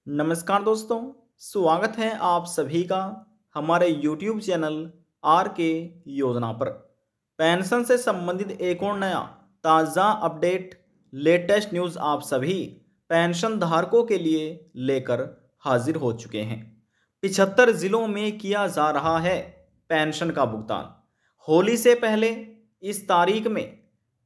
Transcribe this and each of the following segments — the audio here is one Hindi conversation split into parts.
नमस्कार दोस्तों, स्वागत है आप सभी का हमारे YouTube चैनल आर के योजना पर। पेंशन से संबंधित एक और नया ताज़ा अपडेट, लेटेस्ट न्यूज़ आप सभी पेंशन धारकों के लिए लेकर हाजिर हो चुके हैं। 75 जिलों में किया जा रहा है पेंशन का भुगतान। होली से पहले इस तारीख में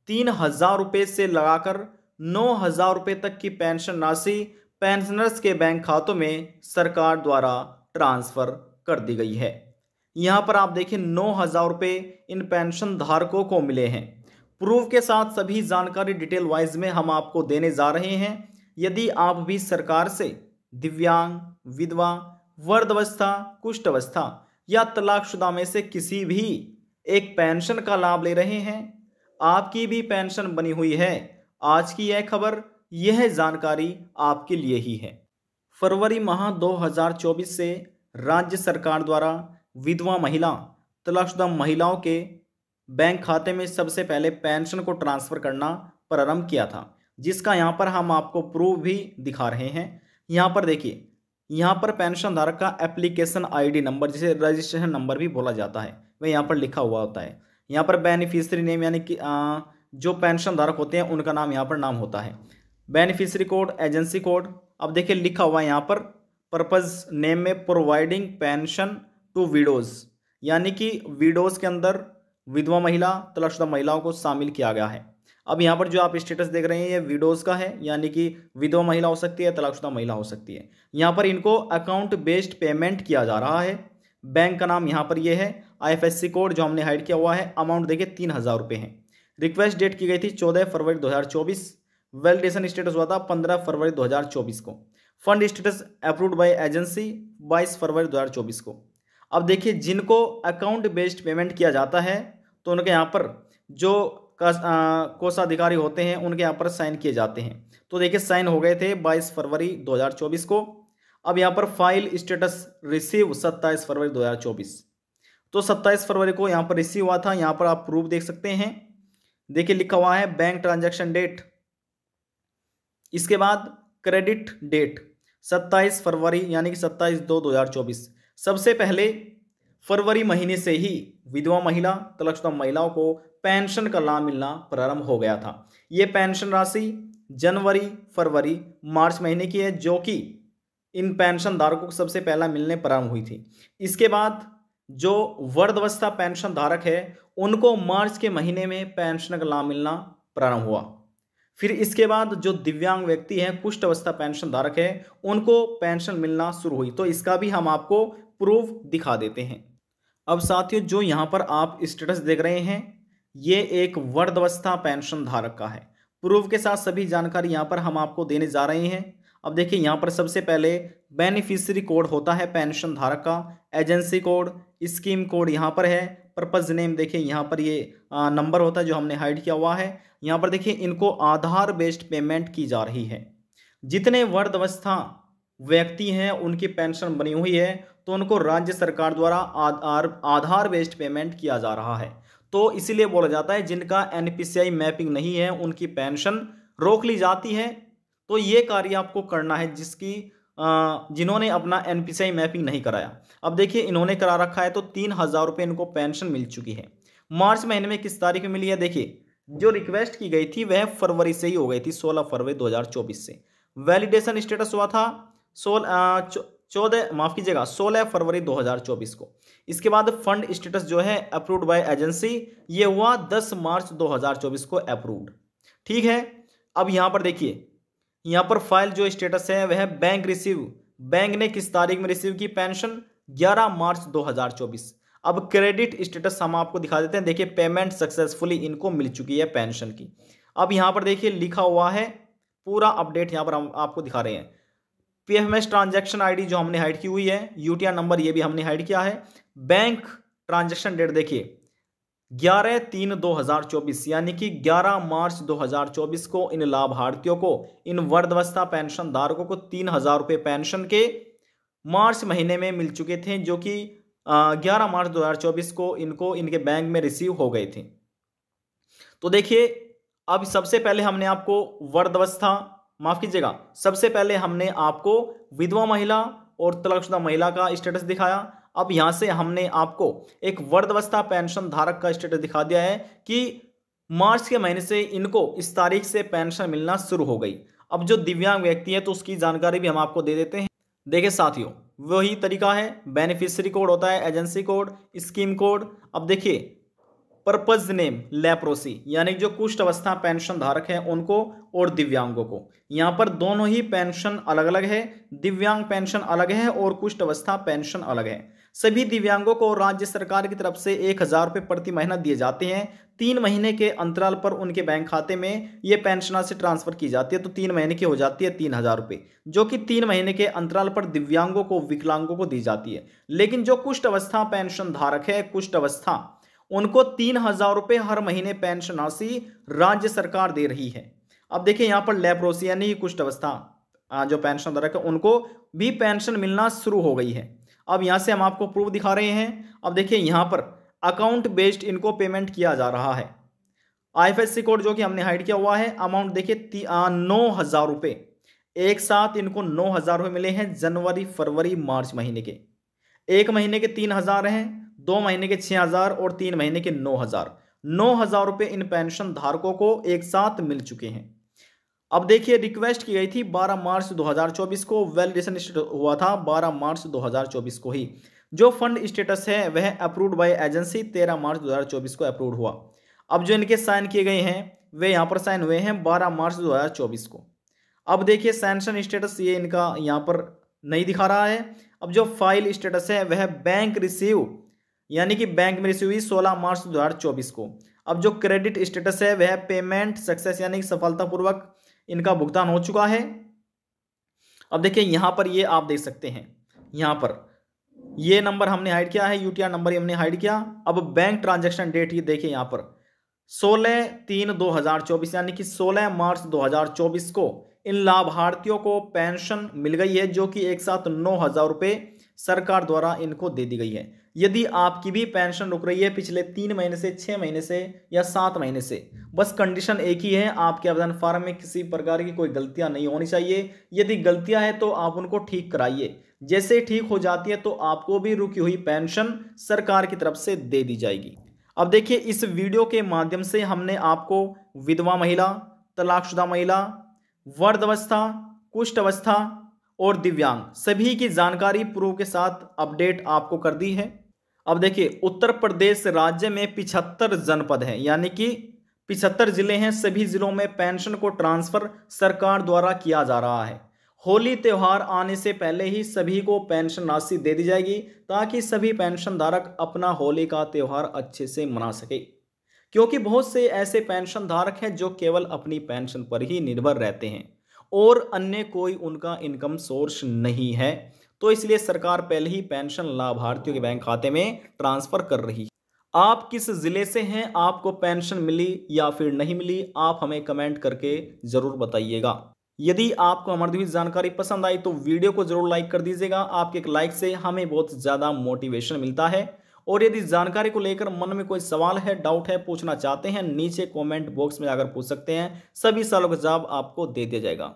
3,000 रुपये से लगाकर 9,000 रुपये तक की पेंशन राशि पेंशनर्स के बैंक खातों में सरकार द्वारा ट्रांसफर कर दी गई है। यहाँ पर आप देखें 9,000 रुपये इन पेंशन धारकों को मिले हैं। प्रूफ के साथ सभी जानकारी डिटेल वाइज में हम आपको देने जा रहे हैं। यदि आप भी सरकार से दिव्यांग, विधवा, वृद्धावस्था, कुष्ठ अवस्था या तलाकशुदा में से किसी भी एक पेंशन का लाभ ले रहे हैं, आपकी भी पेंशन बनी हुई है, आज की यह खबर, यह जानकारी आपके लिए ही है। फरवरी माह 2024 से राज्य सरकार द्वारा विधवा महिला, तलाकशुदा महिलाओं के बैंक खाते में सबसे पहले पेंशन को ट्रांसफ़र करना प्रारंभ किया था, जिसका यहाँ पर हम आपको प्रूफ भी दिखा रहे हैं। यहाँ पर देखिए, यहाँ पर पेंशन धारक का एप्लीकेशन आईडी नंबर, जिसे रजिस्ट्रेशन नंबर भी बोला जाता है, वह यहाँ पर लिखा हुआ होता है। यहाँ पर बेनिफिशियरी नेम, यानी कि जो पेंशन धारक होते हैं उनका नाम यहाँ पर नाम होता है। बेनिफिशियरी कोड, एजेंसी कोड, अब देखिए लिखा हुआ है यहाँ पर पर्पस नेम में प्रोवाइडिंग पेंशन टू विडोज, यानी कि विडोज के अंदर विधवा महिला, तलाकशुदा महिलाओं को शामिल किया गया है। अब यहाँ पर जो आप स्टेटस देख रहे हैं ये विडोज का है, यानी कि विधवा महिला हो सकती है, तलाकशुदा महिला हो सकती है। यहाँ पर इनको अकाउंट बेस्ड पेमेंट किया जा रहा है। बैंक का नाम यहाँ पर ये है। IFSC कोड जो हमने हाइड किया हुआ है। अमाउंट देखिए 3,000 रुपये है। रिक्वेस्ट डेट की गई थी 14 फरवरी 2024। वैलिडेशन स्टेटस हुआ था 15 फरवरी 2024 को। Fund status approved by agency 22 फरवरी 2024 को। अब देखिए, जिनको अकाउंट बेस्ड पेमेंट किया जाता है तो उनके यहाँ पर जो कोषाधिकारी होते हैं उनके यहाँ पर साइन किए जाते हैं। तो देखिए साइन हो गए थे 22 फरवरी 2024 को। अब यहाँ पर फाइल स्टेटस रिसीव 27 फरवरी 2024, तो 27 फरवरी को यहाँ पर रिसीव हुआ था। यहाँ पर आप प्रूफ देख सकते हैं। देखिए लिखा हुआ है बैंक ट्रांजैक्शन डेट, इसके बाद क्रेडिट डेट 27 फरवरी, यानी कि 27/2/2024। सबसे पहले फरवरी महीने से ही विधवा महिला, तलाकशुदा महिलाओं को पेंशन का लाभ मिलना प्रारंभ हो गया था। ये पेंशन राशि जनवरी, फरवरी, मार्च महीने की है, जो कि इन पेंशन धारकों को सबसे पहला मिलने प्रारंभ हुई थी। इसके बाद जो वृद्धावस्था पेंशन धारक है उनको मार्च के महीने में पेंशन का लाभ मिलना प्रारंभ हुआ। फिर इसके बाद जो दिव्यांग व्यक्ति हैं, कुष्ठ अवस्था पेंशन धारक है, उनको पेंशन मिलना शुरू हुई। तो इसका भी हम आपको प्रूफ दिखा देते हैं। अब साथियों, जो यहाँ पर आप स्टेटस देख रहे हैं ये एक वृद्धावस्था पेंशन धारक का है। प्रूफ के साथ सभी जानकारी यहाँ पर हम आपको देने जा रहे हैं। अब देखिए यहाँ पर सबसे पहले बेनिफिशियरी कोड होता है पेंशन धारक का, एजेंसी कोड, स्कीम कोड यहाँ पर है, पर्पज नेम देखिए यहाँ पर ये नंबर होता है जो हमने हाइड किया हुआ है। यहाँ पर देखिए इनको आधार बेस्ड पेमेंट की जा रही है। जितने वृद्धावस्था व्यक्ति हैं उनकी पेंशन बनी हुई है तो उनको राज्य सरकार द्वारा आधार बेस्ड पेमेंट किया जा रहा है। तो इसीलिए बोला जाता है जिनका NPCI मैपिंग नहीं है उनकी पेंशन रोक ली जाती है। तो ये कार्य आपको करना है जिन्होंने अपना NPCI मैपिंग नहीं कराया। अब देखिए इन्होंने करा रखा है तो 3,000 रुपये इनको पेंशन मिल चुकी है। मार्च महीने में किस तारीख में मिली है? देखिए जो रिक्वेस्ट की गई थी वह फरवरी से ही हो गई थी, 16 फरवरी 2024 से। वैलिडेशन स्टेटस हुआ था 16 फरवरी 2024 को। इसके बाद फंड स्टेटस जो है अप्रूव्ड बाय एजेंसी, ये हुआ 10 मार्च 2024 को अप्रूव्ड। ठीक है। अब यहाँ पर देखिए, यहाँ पर फाइल जो स्टेटस है वह बैंक रिसीव, बैंक ने किस तारीख में रिसीव की पेंशन? 11 मार्च 2024। अब क्रेडिट स्टेटस हम आपको दिखा देते हैं। देखिए पेमेंट सक्सेसफुली इनको मिल चुकी है पेंशन की। अब यहाँ पर देखिए लिखा हुआ है पूरा अपडेट, यहाँ पर हम आपको दिखा रहे हैं। PFMS ट्रांजैक्शन आईडी जो हमने हाइड की हुई है, UTR नंबर ये भी हमने हाइड किया है। बैंक ट्रांजैक्शन डेट देखिए 11/3/2024, यानी कि 11 मार्च 2024 को इन लाभार्थियों को, इन वृद्धावस्था पेंशन धारकों को 3,000 रुपये पेंशन के मार्च महीने में मिल चुके थे, जो कि 11 मार्च 2024 को इनको इनके बैंक में रिसीव हो गए थे। तो देखिए अब सबसे पहले हमने आपको वृद्धावस्था माफ कीजिएगा, सबसे पहले हमने आपको विधवा महिला और तलाकशुदा महिला का स्टेटस दिखाया। अब यहां से हमने आपको एक वृद्धावस्था पेंशन धारक का स्टेटस दिखा दिया है कि मार्च के महीने से इनको इस तारीख से पेंशन मिलना शुरू हो गई। अब जो दिव्यांग व्यक्ति है तो उसकी जानकारी भी हम आपको दे देते हैं। देखिए साथियों, वही तरीका है, बेनिफिशियरी कोड होता है, एजेंसी कोड, स्कीम कोड। अब देखिए पर्पज नेम लेप्रोसी, यानी जो कुष्ठ अवस्था पेंशन धारक है उनको और दिव्यांगों को, यहां पर दोनों ही पेंशन अलग अलग है। दिव्यांग पेंशन अलग है और कुष्ठ अवस्था पेंशन अलग है। सभी दिव्यांगों को राज्य सरकार की तरफ से 1,000 रुपये प्रति महीना दिए जाते हैं। 3 महीने के अंतराल पर उनके बैंक खाते में ये पेंशन राशि ट्रांसफर की जाती है, तो 3 महीने की हो जाती है 3,000 रुपये, जो कि 3 महीने के अंतराल पर दिव्यांगों को, विकलांगों को दी जाती है। लेकिन जो कुष्ठ अवस्था पेंशन धारक है, कुष्ठ अवस्था, उनको 3,000 रुपये हर महीने पेंशन राशि राज्य सरकार दे रही है। अब देखिए यहाँ पर लेप्रोसी यानी कुष्ठ अवस्था जो पेंशन धारक है उनको भी पेंशन मिलना शुरू हो गई है। अब यहाँ से हम आपको प्रूफ दिखा रहे हैं। अब देखिए यहाँ पर अकाउंट बेस्ड इनको पेमेंट किया जा रहा है। IFSC कोड जो कि हमने हाइड किया हुआ है। अमाउंट देखिए 9,000 रुपये, एक साथ इनको 9,000 रुपये मिले हैं जनवरी, फरवरी, मार्च महीने के। 1 महीने के 3,000 हैं, 2 महीने के 6,000 और 3 महीने के 9,000। 9,000 रुपये इन पेंशन धारकों को एक साथ मिल चुके हैं। अब देखिए रिक्वेस्ट की गई थी 12 मार्च 2024 को, वैलिडेशन हुआ था 12 मार्च 2024 को ही। जो फंड स्टेटस है वह अप्रूव्ड बाय एजेंसी 13 मार्च 2024 को अप्रूव हुआ। अब जो इनके साइन किए गए हैं वे यहाँ पर साइन हुए हैं 12 मार्च 2024 को। अब देखिए सैंक्शन स्टेटस ये इनका यहाँ पर नहीं दिखा रहा है। अब जो फाइल स्टेटस है वह बैंक रिसीव, यानी कि बैंक में रिसीव हुई 16 मार्च 2024 को। अब जो क्रेडिट स्टेटस है वह पेमेंट सक्सेस, यानी कि सफलतापूर्वक इनका भुगतान हो चुका है। अब देखिए यहां पर ये आप देख सकते हैं, यहां पर ये नंबर हमने हाइड किया है, UTR नंबर हमने हाइड किया। अब बैंक ट्रांजैक्शन डेट ये देखिए यहां पर 16/3/2024, यानी कि 16 मार्च 2024 को इन लाभार्थियों को पेंशन मिल गई है, जो कि एक साथ 9,000 रुपये सरकार द्वारा इनको दे दी गई है। यदि आपकी भी पेंशन रुक रही है पिछले 3 महीने से, 6 महीने से या 7 महीने से, बस कंडीशन एक ही है, आपके आवेदन फॉर्म में किसी प्रकार की कोई गलतियां नहीं होनी चाहिए। यदि गलतियां हैं तो आप उनको ठीक कराइए। जैसे ठीक हो जाती है तो आपको भी रुकी हुई पेंशन सरकार की तरफ से दे दी जाएगी। अब देखिए इस वीडियो के माध्यम से हमने आपको विधवा महिला, तलाकशुदा महिला, वृद्धावस्था, कुष्ठ अवस्था और दिव्यांग सभी की जानकारी प्रूफ के साथ अपडेट आपको कर दी है। अब देखिए उत्तर प्रदेश राज्य में 75 जनपद हैं, यानी कि 75 जिले हैं। सभी जिलों में पेंशन को ट्रांसफर सरकार द्वारा किया जा रहा है। होली त्योहार आने से पहले ही सभी को पेंशन राशि दे दी जाएगी, ताकि सभी पेंशन धारक अपना होली का त्योहार अच्छे से मना सके। क्योंकि बहुत से ऐसे पेंशन धारक हैं जो केवल अपनी पेंशन पर ही निर्भर रहते हैं और अन्य कोई उनका इनकम सोर्स नहीं है, तो इसलिए सरकार पहले ही पेंशन लाभार्थियों के बैंक खाते में ट्रांसफर कर रही है। आप किस जिले से हैं, आपको पेंशन मिली या फिर नहीं मिली, आप हमें कमेंट करके जरूर बताइएगा। यदि आपको हमारी दी जानकारी पसंद आई तो वीडियो को जरूर लाइक कर दीजिएगा। आपके एक लाइक से हमें बहुत ज़्यादा मोटिवेशन मिलता है। और यदि जानकारी को लेकर मन में कोई सवाल है, डाउट है, पूछना चाहते हैं, नीचे कमेंट बॉक्स में जाकर पूछ सकते हैं। सभी सवालों का जवाब आपको दे दिया जाएगा।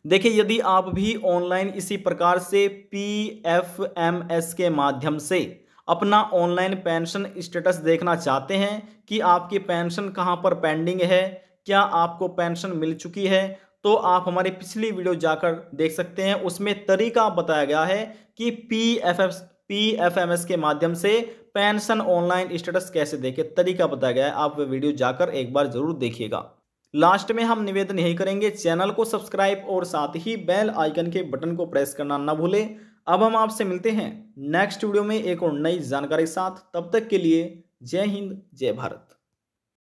देखिए यदि आप भी ऑनलाइन इसी प्रकार से PFMS के माध्यम से अपना ऑनलाइन पेंशन स्टेटस देखना चाहते हैं कि आपकी पेंशन कहां पर पेंडिंग है, क्या आपको पेंशन मिल चुकी है, तो आप हमारी पिछली वीडियो जाकर देख सकते हैं। उसमें तरीका बताया गया है कि PFMS के माध्यम से पेंशन ऑनलाइन स्टेटस कैसे देखें, तरीका बताया गया है। आप वो वीडियो जाकर एक बार जरूर देखिएगा। लास्ट में हम निवेदन यही करेंगे, चैनल को सब्सक्राइब और साथ ही बेल आइकन के बटन को प्रेस करना ना भूलें। अब हम आपसे मिलते हैं नेक्स्ट वीडियो में एक और नई जानकारी के साथ। तब तक के लिए जय हिंद, जय भारत।